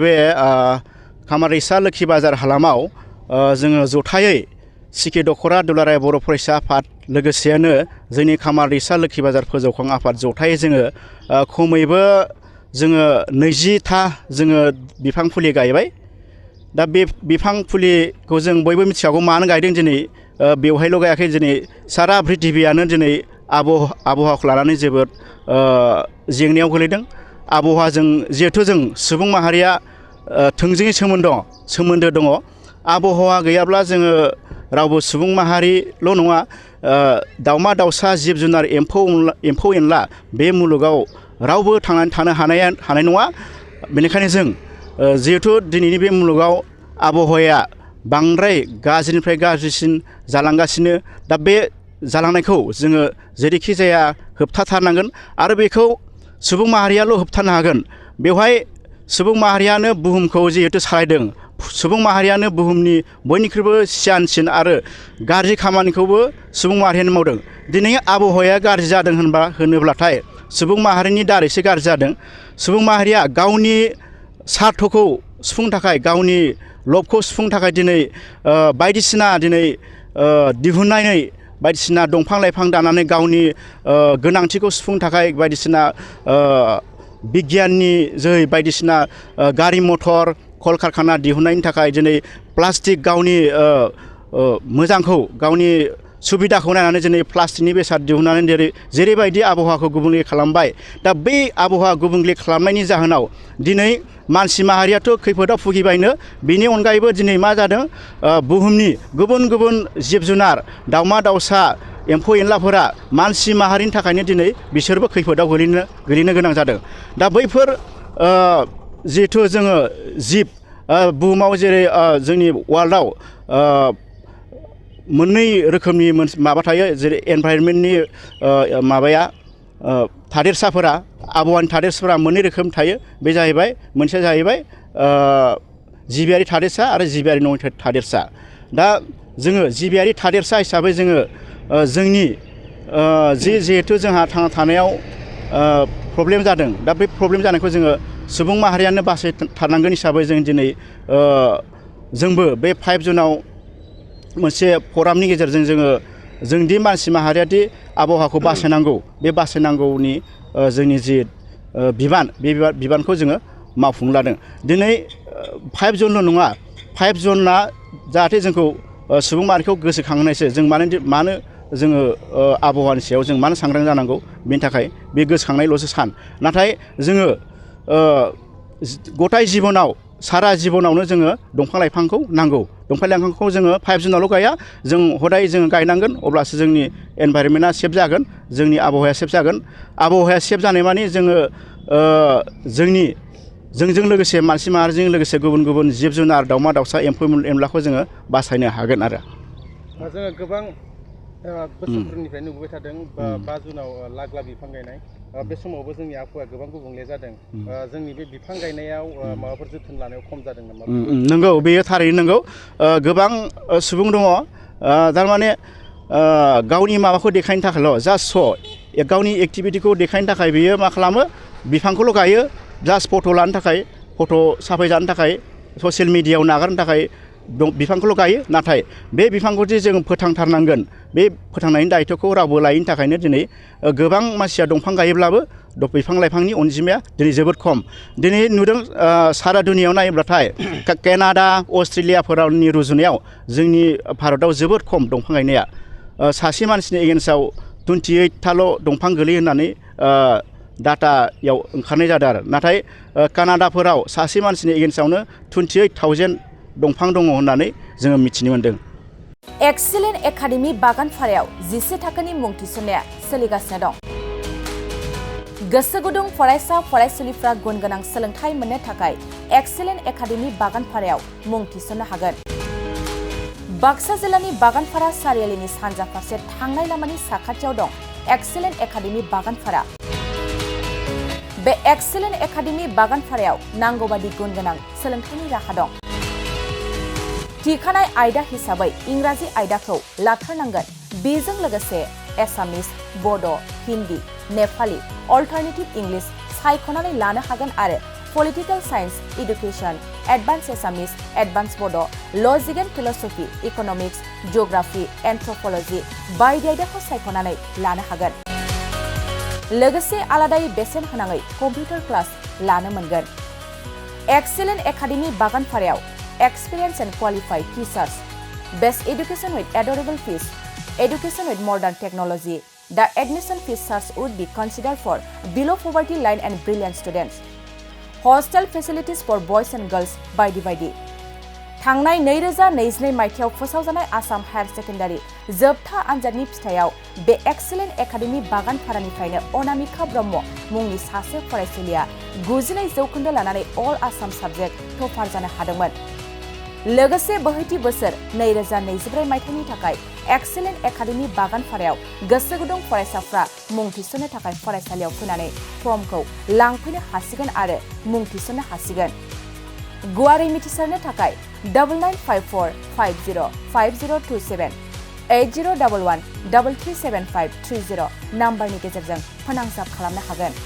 बे खामारदैसा लोखि बाजार हालामाव जोङो जथायै सिके दख'रा दुलाराय बर' फरायसा आफाद लोगोसेनो जोंनि खामारदैसा लोखि बाजार फोजौखां आफाद जथायै जोङो खमैबो जोङो 20था जोङो बिफां फुलि गायबाय। दा बे बिफां फुलिखौ जों बयबो मिथिखागौ मानो गायदों दिनै बेवहायल' गायाखै दिनै सारा पृथिबियानो दिनै आबहावाखौ लानानै जोबोद जेंनायाव गोलैदों। आबहावाजों जिहेथु जों सुबुं माहारिया थोंजोङै सोमोन्दो दङ। आबहावा गैयाब्ला जोङो रावबो सुबुं माहारिल' नङा दाउमा दाउसा जिब जुनार एम्फौ एनला बे मुलुगाव रावबो थांनानै थानो हानाय नङा। बेनिखायनो जों जिहेथु दिनैनि बे मुलुगाव आबहावाया बांद्राय गाज्रिनिफ्राय गाज्रिसिन जालांगासिनो। दा बे जालांनायखौ जोङो जेरैखि जाया होबथाथारनांगोन आरो बेखौ सुबुं माहारियाल' होबथानो हागोन। बेवहाय सुबुं माहारियानो बुहुमखौ जिहेतु सालायदों, सुबुं माहारियानो बुहुमनि बयनिख्रुइबो सियानसिन आरो गाज्रि खामानिखौबो सुबुं माहारियानो मावदों। दिनै आबहावाया गाज्रि जादों होनोब्लाथाय सुबुं माहारिनि दारैसो गाज्रि जादों। सुबुं माहारिया गावनि सार्थखौ सुफुंनो थाखाय, गावनि लबखौ सुफुंनो थाखाय दिनै बायदिसिना दिहुननानै बायदिसिना दंफां लाइफां दानानै गावनि गोनांथिखौ सुफुंनो थाखाय बायदिसिना बिगियाननि जोहै बायदिसिना गारि मथर कलकारखाना दिहुननायनि थाखाय दिनै प्लास्टिक गावनि मोजांखौ गावनि सुबिदाखौ नायनानै दिनै प्लास्टिकनि बेसाद दिहुननानै जेरैबायदि आबहावाखौ गुबुंले खालामबाय। दा बै आबहावा गुबुंले खालामनायनि जाहोनाव दिनै मानसि माहारियाथ' खैफोदाव भुगिबायनो, बेनि अनगायैबो दिनै मा जादों बुहुमनि गुबुन गुबुन जिब जुनार दाउमा दाउसा एम्फौ एनलाफोरा मानसि माहारिनि थाखायनो दिनै बिसोरबो खैफोदाव गोलैनो गोनां जादों। दा बैफोर जिहेथु जोङो जिब बुहुमाव जेरै जोंनि वार्ल्डआव मोननै रोखोमनि माबा थायो, जेरै एनभाइरनमेन्टनि माबाया थादेरसाफोरा, आबहावानि थादेरसाफोरा मोननै रोखोम थायो। बे जाहैबाय मोनसेया जाहैबाय जिबियारि थादेरसा आरो जिबियारि नङि थादेरसा। दा जोङो जिबियारि थादेरसा हिसाबै जोङो जोंनि जिहेथु जोंहा थांना थानायाव प्रब्लेम जादों। दा बे प्रब्लेम जानायखौ जोङो सुबुं माहारियानो बासायथारनांगोन हिसाबै जों दिनै जोंबो बे 5 जुनाव मोनसे फरामनि गेजेरजों जोंदि मानसि माहारियादि आबहावाखौ बासायनांगौ, बे बासायनांगौनि जोंनि जि बिबान, बे बिबानखौ जोङो मावफुंनो लादों। दिनै 5 जनल' नङा, 5 जना जाहाथे जोंखौ सुबुं माहारिखौ गोसोखांनायसो जों मानो जोङो आबहावानि सायाव जों मानो सांग्रां जानांगौ, बेनि थाखाय बे गोसोखांनायल'सो सान। नाथाय जोङो गथाय जिबनाव सारा जिबनावनो जोङो दंफां लाइफांखौ नांगौ। दंफां लाइफांखौ जोङो 5 जुनावल' गाया, जों हदाय जोङो गायनांगोन। अब्लासो जोंनि एनभाइरनमेन्टआ सेफ जागोन, जोंनि आबहावाया सेफ जागोन। आबहावाया सेफ जानाय माने जोङो जोंजों लोगोसे मानसि माहारिजों लोगोसे गुबुन गुबुन जिब जुनार दाउमा दाउसा एम्फौ एनलाखौ जोङो बासायनो हागोन आरो। जोङो गोबां बोसोरफोरनिफ्राय नुबोबाय थादों 5 जुनाव लाख बिफां गायनाय। बे समावबो जोंनि आबहावाया गोबां गुबुंले जादों। जोंनि बे बिफां गायनायाव माबाफोर जोथोन लानायाव खम जादों नामा? नंगौ, बेयो थारैनो नंगौ। गोबां सुबुं दङ थारमाने गावनि माबाखौ देखायनो थाखायल', जास्ट गावनि एक्टिभिटिखौ देखायनो थाखाय बियो मा खालामो, बिफांखौल' गायो। जास्ट फट' लानो थाखाय, फट' साफायजानो थाखाय, ससियेल मिडियायाव नागारनो थाखाय बिफांखौल' गायो। नाथाय बे बिफांखौदि जों फोथांथारनांगोन, बे फोथांनायनि दायित्वखौ रावबो लायैनि थाखायनो दिनै गोबां मानसिया दंफां गायोब्लाबो बिफां लाइफांनि अनजिमाया दिनै जोबोद खम। दिनै नुदों सारा दुनियाव नायोब्लाथाय केनाडा अस्ट्रेलियाफोरनि रुजुनायाव जोंनि भारतआव जोबोद खम दंफां गायनाया। सासे मानसिनि एगेन्स्टआव 28थाल' दंफां गोलैयो होननानै डाटायाव ओंखारनाय जादों आरो। नाथाय कानाडाफोराव सासे मानसिनि एगेन्स्टआवनो 28,000 दंफां दङ होननानै जोङो मिथिनो मोन्दों। एक्सेलेन्ट एकाडेमि बागानपारायाव 10 थाखोनि मुं थिसननाया सोलिगासिनो दं। गोसो गुदुं फरायसा फरायसुलिफ्रा गुन गोनां सोलोंथाइ मोननो थाखाय एक्सेलेन्ट एकाडेमि बागानपारायाव मुं थिसननो हागोन। बाक्सा जिल्लानि बागानपारा सारियालिनि सानजा फारसे थांनाय लामानि साखाथियाव दं एक्सेलेन्ट एकाडेमि बागानपारा। बे एक्सेलेन्ट एकाडेमि बागानपारायाव नांगौबादि गुन गोनां सोलोंथाइनि राहा दं। थिखानाय आयदा हिसाबै इंराजि आयदाखौ लाथारनांगोन। बेजों लोगोसे एसामिस, बड', हिन्दी, नेपाली, अल्टारनेटिभ इंलिश सायख'नानै लानो हागोन आरो Political Science, Education, Advanced Assamese, Advanced Bodo, Logic and Philosophy, Economics, Geography, Anthropology, बायदि आयदाखौ सायख'नानै लानो हागोन। लोगोसे आलादायै बेसेन होनाङै कम्पिउटार क्लास लानो मोनगोन। Excellent Academy बागानफारायाव Experienced and Qualified Teachers, Best Education with Adorable Fees, Education with Modern Technology. The admission fees charge would be considered for below poverty line and brilliant students. Hostel facilities for boys and girls बायदि थांनाय 2022 मायथाइयाव फोसावजानाय Assam higher secondary जोबथा आनजादनि फिथायाव बे excellent academy बागानफारानिफ्रायनो Anamika Brahma मुंनि सासे फरायसुलिया 92 जौखोन्दो लानानै अल आसाम साबजेक्ट टपार जानो हादोंमोन। लोगोसे बोहैथि बोसोर 2024 मायथाइनि थाखाय एक्सेलेन्ट एकाडेमि बागानफारायाव गोसो गुदुं फरायसाफ्रा मुं थिसननो थाखाय फरायसालियाव फैनानै फर्मखौ लांफैनो हासिगोन आरो मुं थिसननो हासिगोन। गुवारै मिथिसारनो थाखाय 9954505027 8011337530 नाम्बारनि गेजेरजों फोनांजाब खालामनो हागोन।